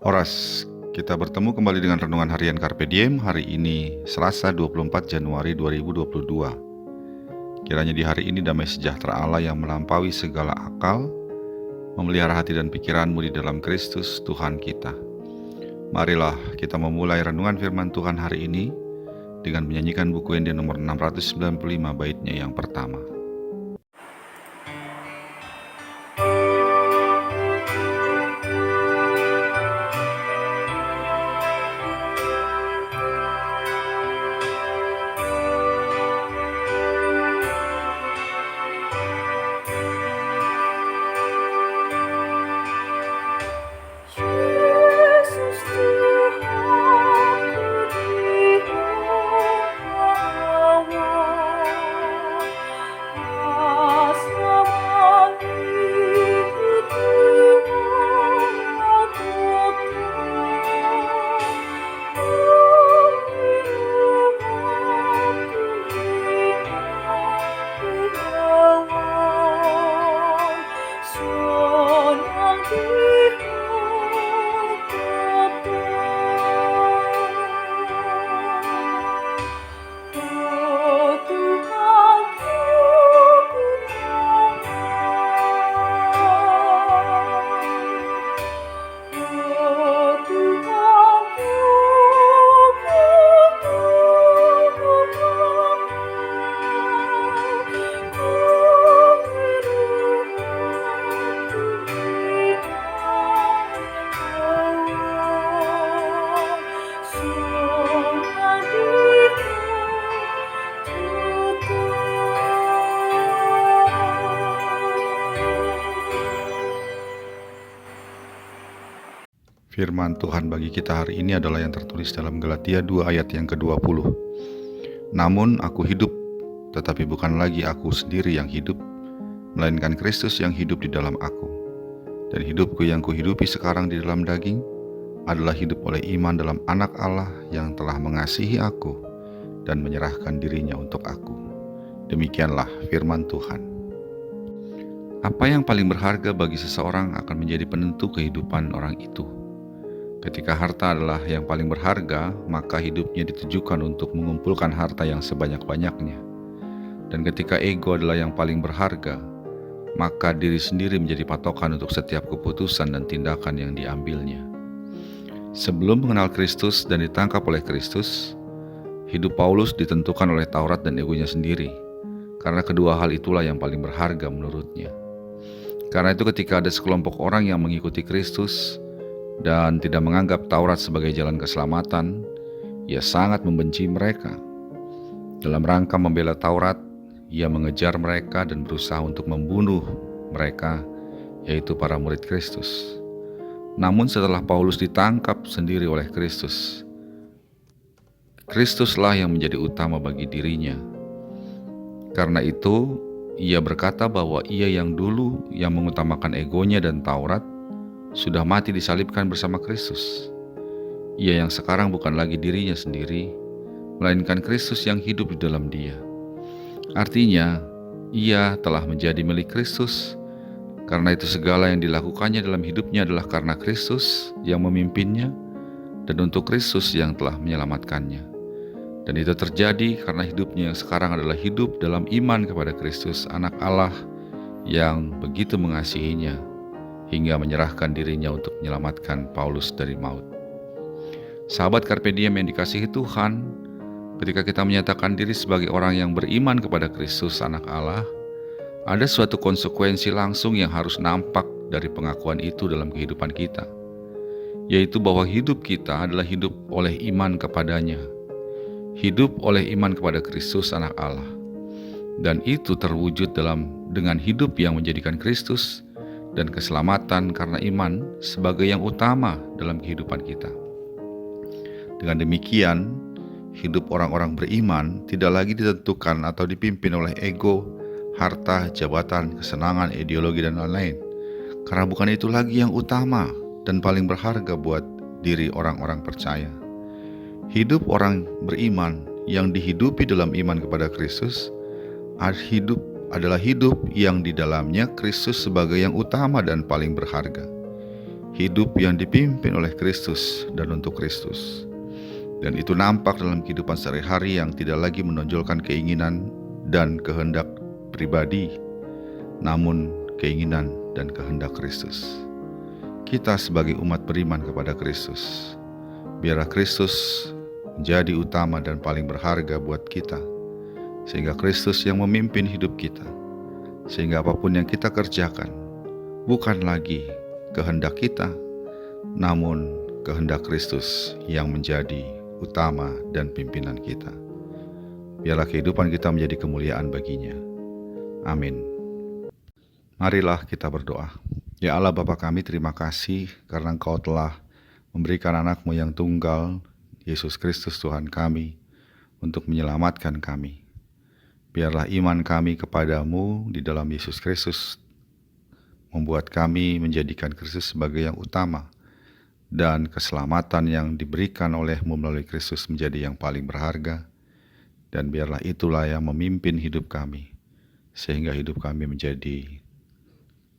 Horas, kita bertemu kembali dengan Renungan Harian Carpe Diem hari ini, Selasa 24 Januari 2022. Kiranya di hari ini damai sejahtera Allah yang melampaui segala akal, memelihara hati dan pikiranmu di dalam Kristus Tuhan kita. Marilah kita memulai renungan firman Tuhan hari ini dengan menyanyikan buku Ende nomor 695 baitnya yang pertama. Firman Tuhan bagi kita hari ini adalah yang tertulis dalam Galatia 2 ayat yang ke-20. Namun aku hidup, tetapi bukan lagi aku sendiri yang hidup, melainkan Kristus yang hidup di dalam aku. Dan hidupku yang kuhidupi sekarang di dalam daging adalah hidup oleh iman dalam Anak Allah yang telah mengasihi aku dan menyerahkan dirinya untuk aku. Demikianlah firman Tuhan. Apa yang paling berharga bagi seseorang akan menjadi penentu kehidupan orang itu. Ketika harta adalah yang paling berharga, maka hidupnya ditujukan untuk mengumpulkan harta yang sebanyak-banyaknya. Dan ketika ego adalah yang paling berharga, maka diri sendiri menjadi patokan untuk setiap keputusan dan tindakan yang diambilnya. Sebelum mengenal Kristus dan ditangkap oleh Kristus, hidup Paulus ditentukan oleh Taurat dan egonya sendiri, karena kedua hal itulah yang paling berharga menurutnya. Karena itu ketika ada sekelompok orang yang mengikuti Kristus dan tidak menganggap Taurat sebagai jalan keselamatan, ia sangat membenci mereka. Dalam rangka membela Taurat, ia mengejar mereka dan berusaha untuk membunuh mereka, yaitu para murid Kristus. Namun setelah Paulus ditangkap sendiri oleh Kristus, Kristuslah yang menjadi utama bagi dirinya. Karena itu, ia berkata bahwa ia yang dulu yang mengutamakan egonya dan Taurat, sudah mati disalibkan bersama Kristus. Ia yang sekarang bukan lagi dirinya sendiri, melainkan Kristus yang hidup di dalam dia. Artinya, ia telah menjadi milik Kristus. Karena itu segala yang dilakukannya dalam hidupnya adalah karena Kristus yang memimpinnya dan untuk Kristus yang telah menyelamatkannya. Dan itu terjadi karena hidupnya yang sekarang adalah hidup dalam iman kepada Kristus, Anak Allah yang begitu mengasihinya, hingga menyerahkan dirinya untuk menyelamatkan Paulus dari maut. Sahabat Carpe Diem yang dikasihi Tuhan, ketika kita menyatakan diri sebagai orang yang beriman kepada Kristus Anak Allah, ada suatu konsekuensi langsung yang harus nampak dari pengakuan itu dalam kehidupan kita, yaitu bahwa hidup kita adalah hidup oleh iman kepadanya, hidup oleh iman kepada Kristus Anak Allah. Dan itu terwujud dengan hidup yang menjadikan Kristus dan keselamatan karena iman sebagai yang utama dalam kehidupan kita. Dengan demikian, hidup orang-orang beriman tidak lagi ditentukan atau dipimpin oleh ego, harta, jabatan, kesenangan, ideologi, dan lain-lain. Karena bukan itu lagi yang utama dan paling berharga buat diri orang-orang percaya. Hidup orang beriman yang dihidupi dalam iman kepada Kristus adalah hidup yang di dalamnya Kristus sebagai yang utama dan paling berharga. hidup yang dipimpin oleh Kristus dan untuk Kristus. Dan itu nampak dalam kehidupan sehari-hari yang tidak lagi menonjolkan keinginan dan kehendak pribadi, namun keinginan dan kehendak Kristus. Kita sebagai umat beriman kepada Kristus, biarlah Kristus menjadi utama dan paling berharga buat kita, sehingga Kristus yang memimpin hidup kita, sehingga apapun yang kita kerjakan bukan lagi kehendak kita, namun kehendak Kristus yang menjadi utama dan pimpinan kita. Biarlah kehidupan kita menjadi kemuliaan baginya. Amin. Marilah kita berdoa. Ya Allah Bapa kami, terima kasih karena Engkau telah memberikan anak-Mu yang tunggal, Yesus Kristus Tuhan kami, untuk menyelamatkan kami. Biarlah iman kami kepadamu di dalam Yesus Kristus membuat kami menjadikan Kristus sebagai yang utama, dan keselamatan yang diberikan oleh-Mu melalui Kristus menjadi yang paling berharga. Dan biarlah itulah yang memimpin hidup kami, sehingga hidup kami menjadi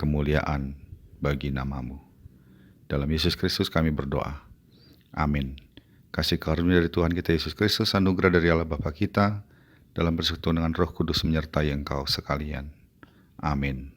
kemuliaan bagi nama-Mu. Dalam Yesus Kristus kami berdoa. Amin. Kasih karunia dari Tuhan kita Yesus Kristus, anugerah dari Allah Bapa kita, dalam persekutuan dengan Roh Kudus menyertai engkau sekalian. Amin.